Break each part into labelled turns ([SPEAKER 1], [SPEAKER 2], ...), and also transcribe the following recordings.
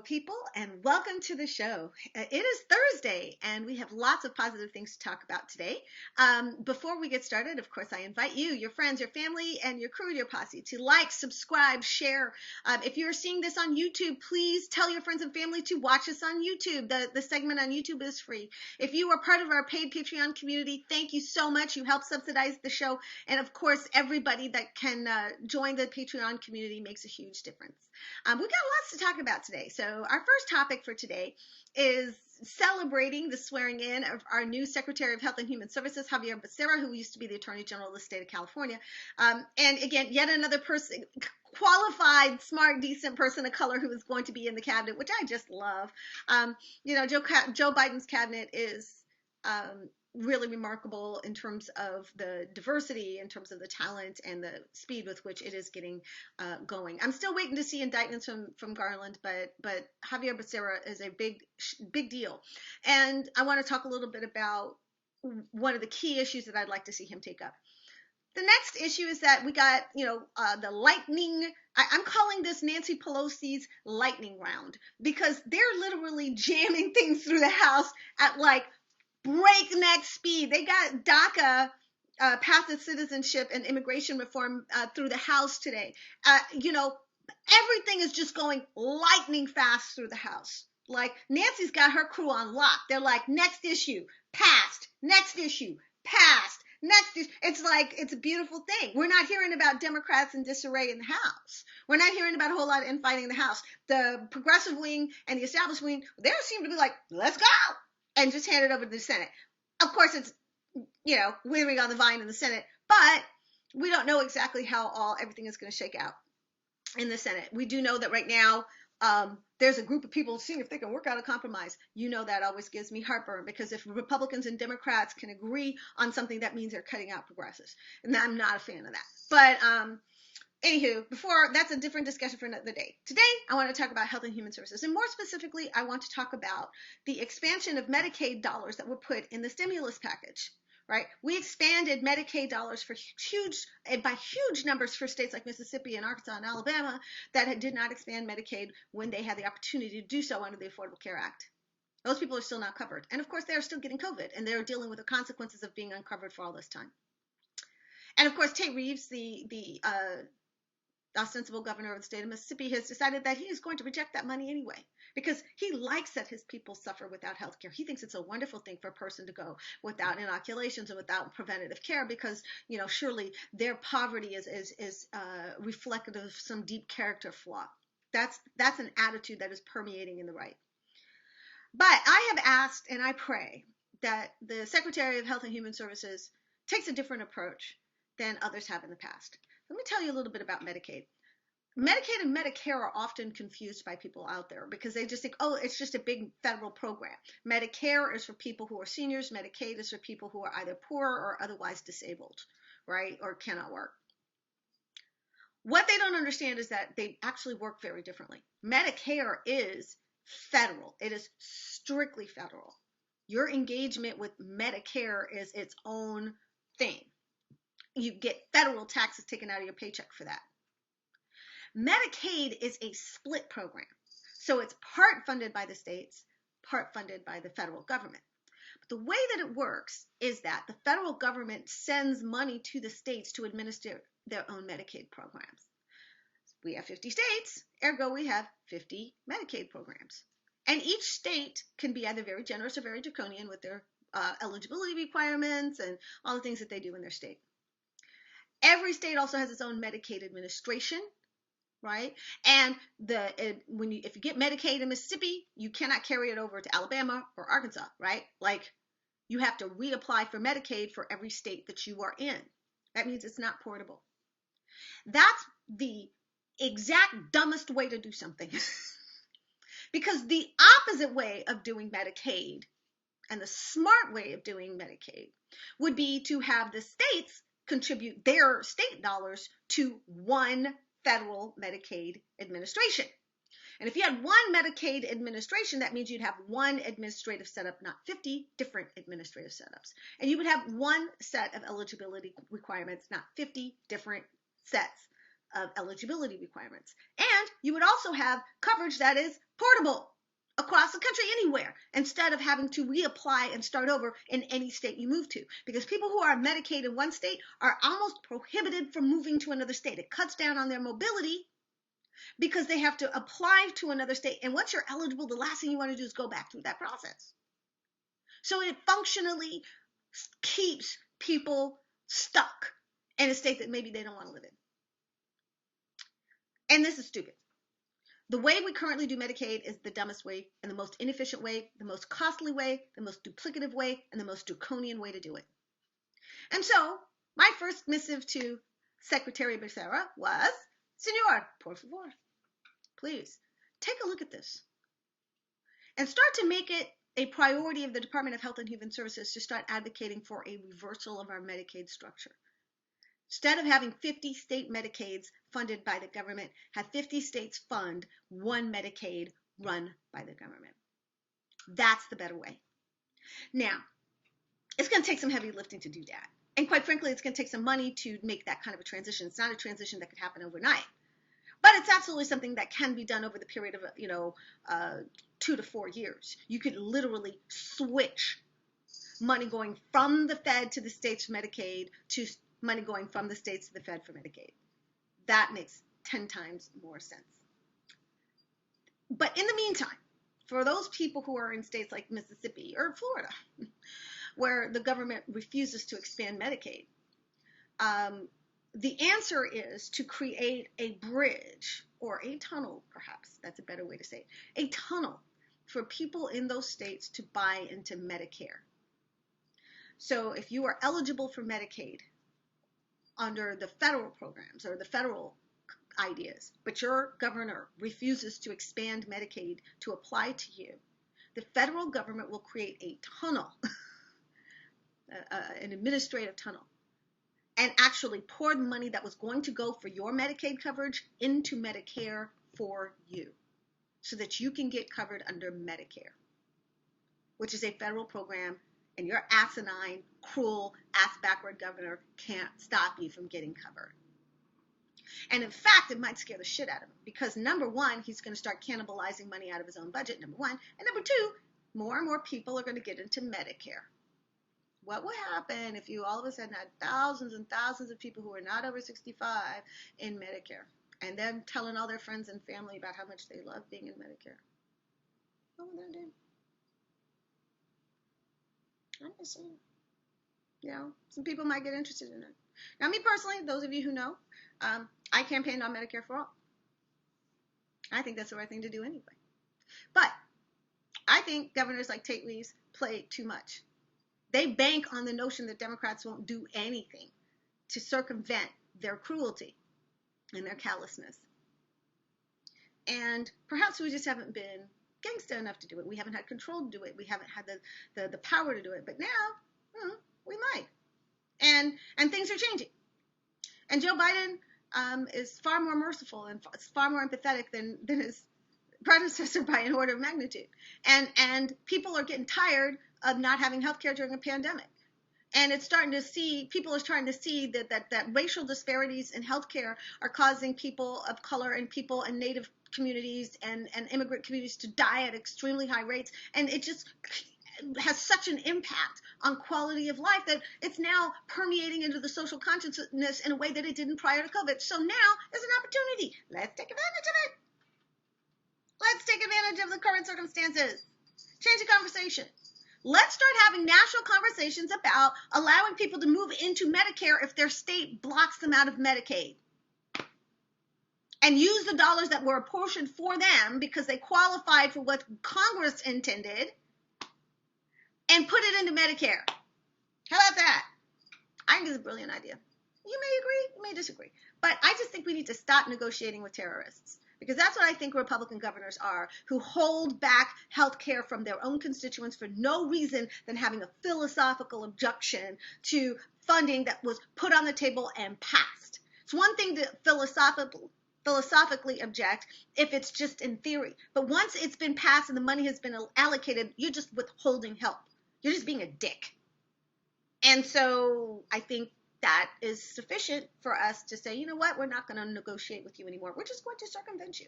[SPEAKER 1] people, and welcome to the show. It is Thursday, and we have lots of positive things to talk about today. Before we get started, of course, I invite you, your friends, your family, and your crew, your posse, to like, subscribe, share. If you're seeing this on YouTube, please tell your friends and family to watch us on YouTube. The segment on YouTube is free. If you are part of our paid Patreon community, thank you so much. You help subsidize the show, and of course, everybody that can join the Patreon community makes a huge difference. We've got lots to talk about today. So our first topic for today is celebrating the swearing in of our new Secretary of Health and Human Services, Xavier Becerra, who used to be the Attorney General of the state of California. And again, yet another person, qualified, smart, decent person of color who is going to be in the cabinet, which I just love. Joe Biden's cabinet is really remarkable in terms of the diversity, in terms of the talent and the speed with which it is getting going. I'm still waiting to see indictments from Garland, but Xavier Becerra is a big deal. And I want to talk a little bit about one of the key issues that I'd like to see him take up. The next issue is that we got, the lightning. I'm calling this Nancy Pelosi's lightning round, because they're literally jamming things through the House at like breakneck speed. They got DACA, Path to Citizenship and Immigration Reform through the House today. Everything is just going lightning fast through the House. Like, Nancy's got her crew on lock. They're like, next issue, passed. Next issue, passed. Next issue. It's like, it's a beautiful thing. We're not hearing about Democrats in disarray in the House. We're not hearing about a whole lot of infighting in the House. The progressive wing and the established wing, they seem to be like, let's go, and just hand it over to the Senate. Of course, it's, withering on the vine in the Senate, but we don't know exactly how everything is going to shake out in the Senate. We do know that right now, there's a group of people seeing if they can work out a compromise. That always gives me heartburn, because if Republicans and Democrats can agree on something, that means they're cutting out progressives. And I'm not a fan of that. But, anywho, that's a different discussion for another day. Today, I want to talk about health and human services. And more specifically, I want to talk about the expansion of Medicaid dollars that were put in the stimulus package, right? We expanded Medicaid dollars by huge numbers for states like Mississippi and Arkansas and Alabama that did not expand Medicaid when they had the opportunity to do so under the Affordable Care Act. Those people are still not covered. And of course, they're still getting COVID, and they're dealing with the consequences of being uncovered for all this time. And of course, Tate Reeves, the ostensible governor of the state of Mississippi, has decided that he is going to reject that money anyway, because he likes that his people suffer without health care. He thinks it's a wonderful thing for a person to go without inoculations and without preventative care, because, surely their poverty is reflective of some deep character flaw. That's an attitude that is permeating in the right. But I have asked, and I pray, that the Secretary of Health and Human Services takes a different approach than others have in the past. Let me tell you a little bit about Medicaid. Medicaid and Medicare are often confused by people out there, because they just think, oh, it's just a big federal program. Medicare is for people who are seniors. Medicaid is for people who are either poor or otherwise disabled, right, or cannot work. What they don't understand is that they actually work very differently. Medicare is federal. It is strictly federal. Your engagement with Medicare is its own thing. You get federal taxes taken out of your paycheck for that. Medicaid is a split program. So it's part funded by the states, part funded by the federal government. But the way that it works is that the federal government sends money to the states to administer their own Medicaid programs. We have 50 states, ergo we have 50 Medicaid programs. And each state can be either very generous or very draconian with their eligibility requirements and all the things that they do in their state. Every state also has its own Medicaid administration, right? And if you get Medicaid in Mississippi, you cannot carry it over to Alabama or Arkansas, right? Like, you have to reapply for Medicaid for every state that you are in. That means it's not portable. That's the exact dumbest way to do something. Because the opposite way of doing Medicaid, and the smart way of doing Medicaid, would be to have the states contribute their state dollars to one federal Medicaid administration. And if you had one Medicaid administration, that means you'd have one administrative setup, not 50 different administrative setups. And you would have one set of eligibility requirements, not 50 different sets of eligibility requirements. And you would also have coverage that is portable across the country anywhere, instead of having to reapply and start over in any state you move to. Because people who are on Medicaid in one state are almost prohibited from moving to another state. It cuts down on their mobility because they have to apply to another state. And once you're eligible, the last thing you want to do is go back through that process. So it functionally keeps people stuck in a state that maybe they don't want to live in. And this is stupid. The way we currently do Medicaid is the dumbest way and the most inefficient way, the most costly way, the most duplicative way, and the most draconian way to do it. And so my first missive to Secretary Becerra was, Senor, por favor, please take a look at this and start to make it a priority of the Department of Health and Human Services to start advocating for a reversal of our Medicaid structure. Instead of having 50 state Medicaids funded by the government, have 50 states fund one Medicaid run by the government. That's the better way. Now, it's going to take some heavy lifting to do that. And quite frankly, it's going to take some money to make that kind of a transition. It's not a transition that could happen overnight. But it's absolutely something that can be done over the period of, 2 to 4 years. You could literally switch money going from the Fed to the states for Medicaid to money going from the states to the Fed for Medicaid. That makes 10 times more sense. But in the meantime, for those people who are in states like Mississippi or Florida, where the government refuses to expand Medicaid, the answer is to create a bridge or a tunnel, perhaps, that's a better way to say it, a tunnel for people in those states to buy into Medicare. So if you are eligible for Medicaid under the federal programs or the federal ideas, but your governor refuses to expand Medicaid to apply to you, the federal government will create a tunnel, an administrative tunnel, and actually pour the money that was going to go for your Medicaid coverage into Medicare for you, so that you can get covered under Medicare, which is a federal program, and your asinine, cruel, ass-backward governor can't stop you from getting covered. And in fact, it might scare the shit out of him, because number one, he's going to start cannibalizing money out of his own budget, number one, and number two, more and more people are going to get into Medicare. What would happen if you all of a sudden had thousands and thousands of people who are not over 65 in Medicare, and then telling all their friends and family about how much they love being in Medicare? What would that do? I'm just saying. Some people might get interested in it. Now, me personally, those of you who know, I campaigned on Medicare for All. I think that's the right thing to do anyway. But I think governors like Tate Reeves play too much. They bank on the notion that Democrats won't do anything to circumvent their cruelty and their callousness. And perhaps we just haven't been gangster enough to do it. We haven't had control to do it. We haven't had the power to do it. But now, we might. And things are changing. And Joe Biden is far more merciful and far more empathetic than his predecessor by an order of magnitude. And people are getting tired of not having health care during a pandemic. And people are starting to see that racial disparities in healthcare are causing people of color and people in Native communities and immigrant communities to die at extremely high rates. And it just has such an impact on quality of life that it's now permeating into the social consciousness in a way that it didn't prior to COVID. So now is an opportunity. Let's take advantage of it. Let's take advantage of the current circumstances. Change the conversation. Let's start having national conversations about allowing people to move into Medicare if their state blocks them out of Medicaid. And use the dollars that were apportioned for them because they qualified for what Congress intended and put it into Medicare. How about that? I think it's a brilliant idea. You may agree, you may disagree. But I just think we need to stop negotiating with terrorists. Because that's what I think Republican governors are, who hold back health care from their own constituents for no reason than having a philosophical objection to funding that was put on the table and passed. It's one thing to philosophically object if it's just in theory. But once it's been passed and the money has been allocated, you're just withholding help. You're just being a dick. And so I think that is sufficient for us to say, you know what, we're not going to negotiate with you anymore. We're just going to circumvent you.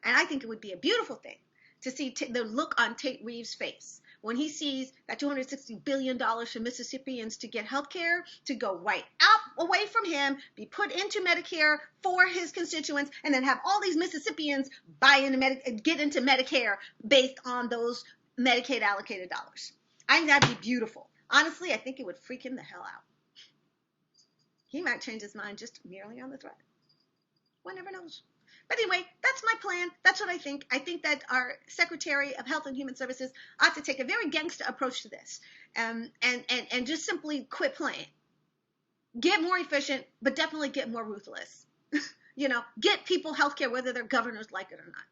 [SPEAKER 1] And I think it would be a beautiful thing to see the look on Tate Reeves' face when he sees that $260 billion for Mississippians to get health care, to go right out away from him, be put into Medicare for his constituents, and then have all these Mississippians get into Medicare based on those Medicaid allocated dollars. I think that'd be beautiful. Honestly, I think it would freak him the hell out. He might change his mind just merely on the threat. One never knows. But anyway, that's my plan. That's what I think. I think that our Secretary of Health and Human Services ought to take a very gangster approach to this, and just simply quit playing. Get more efficient, but definitely get more ruthless. Get people health care whether their governors like it or not.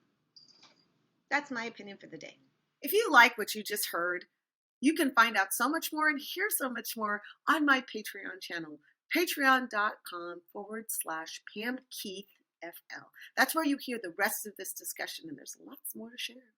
[SPEAKER 1] That's my opinion for the day.
[SPEAKER 2] If you like what you just heard, you can find out so much more and hear so much more on my Patreon channel, patreon.com/Pam Keith FL. That's where you hear the rest of this discussion, and there's lots more to share.